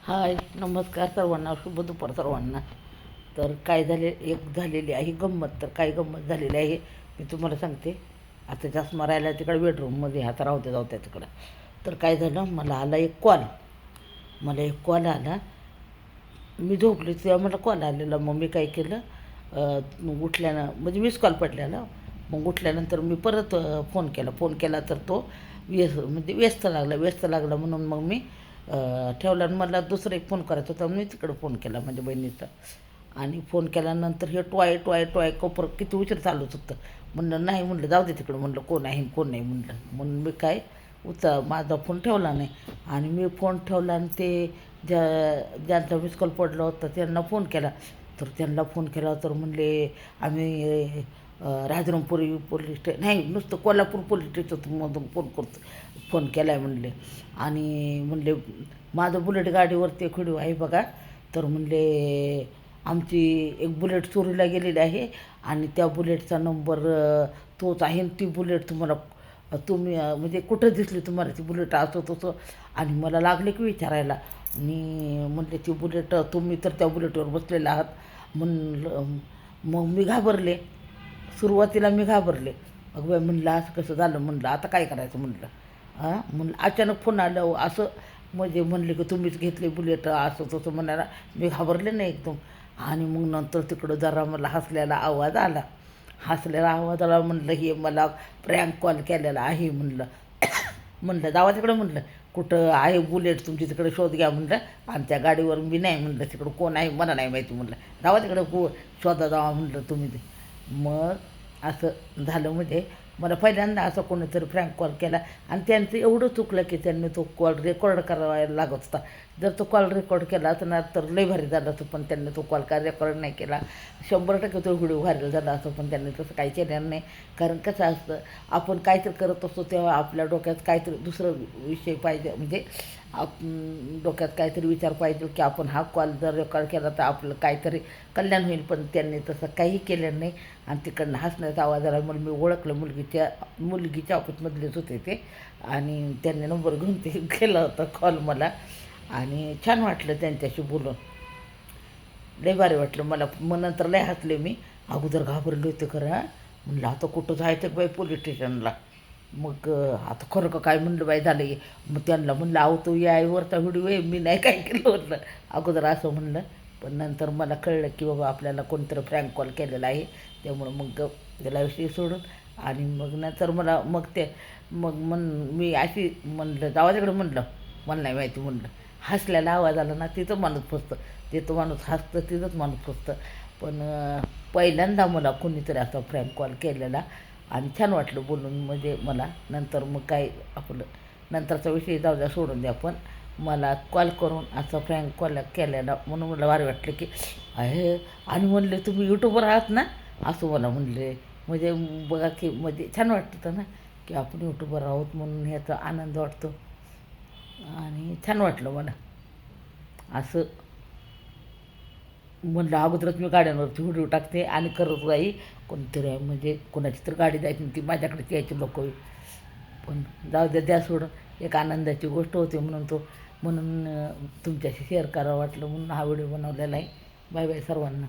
हाय, नमस्कार सर्वांना, शुभ दुपार सर्वांना. तर काय झालेली आहे गंमत. तर काय गंमत झालेली आहे मी तुम्हाला सांगते. आता चष्मा राहिला तिकडे बेडरूममध्ये, आता राहते जाऊ त्या तिकडं. तर काय झालं, मला एक कॉल आला. मी झोपले तेव्हा मला कॉल आलेला. मग मी काय केलं, उठल्यानं म्हणजे मिस कॉल पडलेला. मग उठल्यानंतर मी परत फोन केला तर तो व्यस्त लागला म्हणून मग मी ठेवला. आणि मला दुसरा एक फोन करायचा होता, मी तिकडं फोन केला म्हणजे बहिणीचा. आणि फोन केल्यानंतर हे टॉय कोपर किती उशीर चालूच होतं. म्हणलं नाही, म्हणलं जाऊ दे तिकडं, म्हणलं कोण आहे कोण नाही म्हणलं. म्हणून मी काय माझा फोन ठेवला नाही. आणि मी फोन ठेवला आणि ते ज्यांचा मिस कॉल पडला होता त्यांना फोन केला. तर त्यांना फोन केला तर म्हणले आम्ही राजरामपुरी पोलीस नाही, नुसतं कोल्हापूर पोलीस स्टेशनमधून फोन केला आहे म्हणले. आणि म्हणले माझं बुलेट गाडीवरती एक व्हिडिओ आहे बघा. तर म्हणले आमची एक बुलेट चोरीला गेलेली आहे आणि त्या बुलेटचा नंबर तोच आहे. ती बुलेट तुम्ही म्हणजे कुठं दिसली तुम्हाला ती बुलेट, असं तसं. आणि मला लागले की विचारायला. आणि म्हणले ती बुलेट तुम्ही तर त्या बुलेटवर बसलेला आहात म्हणलं. मग मी घाबरले. सुरुवातीला मी घाबरले. अगं बाई म्हणलं असं कसं झालं, म्हणलं आता काय करायचं म्हणलं. म्हणलं अचानक फोन आलं असं, म्हणजे म्हणले की तुम्हीच घेतले बुलेट, असं तसं म्हणायला मी घाबरले नाही एकदम. आणि मग नंतर तिकडं जरा मला हसलेला आवाज आला. म्हणलं हे मला प्रँक कॉल केलेला आहे म्हणलं. म्हणलं जावा तिकडं, म्हणलं कुठं आहे बुलेट तुमची तिकडे शोध घ्या म्हणलं. आणि त्या गाडीवर मी नाही म्हणलं, तिकडं कोण आहे मला नाही माहिती म्हणलं, जावा तिकडं शोधा जावा म्हणलं तुम्ही ते. मग असं झालं. म्हणजे मला पहिल्यांदा असं कोणीतरी फ्रँक कॉल केला. आणि त्यांचं एवढं चुकलं की त्यांनी तो कॉल रेकॉर्ड करायला लागत होता. जर तो कॉल रेकॉर्ड केला असता तर लय भारी झालं असतं. पण त्यांनी तो कॉल काय रेकॉर्ड नाही केला. 100% तो व्हिडिओ व्हायरल झाला असं, पण त्यांनी तसं काही केलं नाही. कारण कसं असतं, आपण काहीतरी करत असतो तेव्हा आपल्या डोक्यात काहीतरी दुसरं विषय पाहिजे, म्हणजे डोक्यात काहीतरी विचार पाहिजे की आपण हा कॉल जर रेकॉर्ड केला तर आपलं काहीतरी कल्याण होईल. पण त्यांनी तसं काही केलं नाही. आणि तिकडनं हसण्याचा आवाज आला. म्हणून मी ओळखलं, मुलगीच्या ऑफिसमधलेच होते ते. आणि त्यांनी नंबर घेऊन ते केला होता कॉल मला. आणि छान वाटलं त्यांच्याशी बोलून, लय भारी वाटलं मला. मग नंतर लय हसले मी. अगोदर घाबरले होते खरं. म्हणलं आता कुठं जायचं बाई पोलीस स्टेशनला. मग आता खरं का काय म्हणलं बाई झालं. मग त्यांना म्हणलं अहो तो यावरचा व्हिडिओ आहे, मी नाही काय केलं म्हणलं. अगोदर असं म्हणलं. पण नंतर मला कळलं की बाबा आपल्याला कोणतरी फ्रँक कॉल केलेला आहे. त्यामुळं मग त्याला विषय सोडून. आणि मग नंतर मी अशी म्हणलं जावा तिकडं म्हणलं, मला नाही माहिती म्हणलं. हसल्याला आवाज आला ना तिथं माणूस फसतं. तिथं माणूस हसतं तिथंच माणूस फसतं. पण पहिल्यांदा मला कोणीतरी असा फ्रँक कॉल केलेला. आणि छान वाटलं बोलून म्हणजे मला. नंतर मग काय आपलं नंतरचा विषय जाऊ द्या, सोडून द्या. पण मला कॉल करून असा फ्रँक कॉल केलेला म्हणून मला भारी वाटलं की आहे. आणि म्हणले तुम्ही यूट्यूबर आहात ना, असं मला म्हणले. म्हणजे बघा की म्हणजे छान वाटतं ना की आपण यूट्यूबर आहोत म्हणून ह्याचा आनंद वाटतो. आणि छान वाटलं मला असं. म्हणलं अगोदरच मी गाड्यांवरती व्हिडिओ टाकते आणि करत राही. कोणतरी आहे म्हणजे कोणाची तर गाडी जायची ती माझ्याकडे यायची लोक. पण जाऊ द्या सोडून. एक आनंदाची गोष्ट होती म्हणून तुमच्याशी शेअर करावं वाटलं म्हणून हा व्हिडिओ बनवलेला आहे. बाय बाय सर्वांना.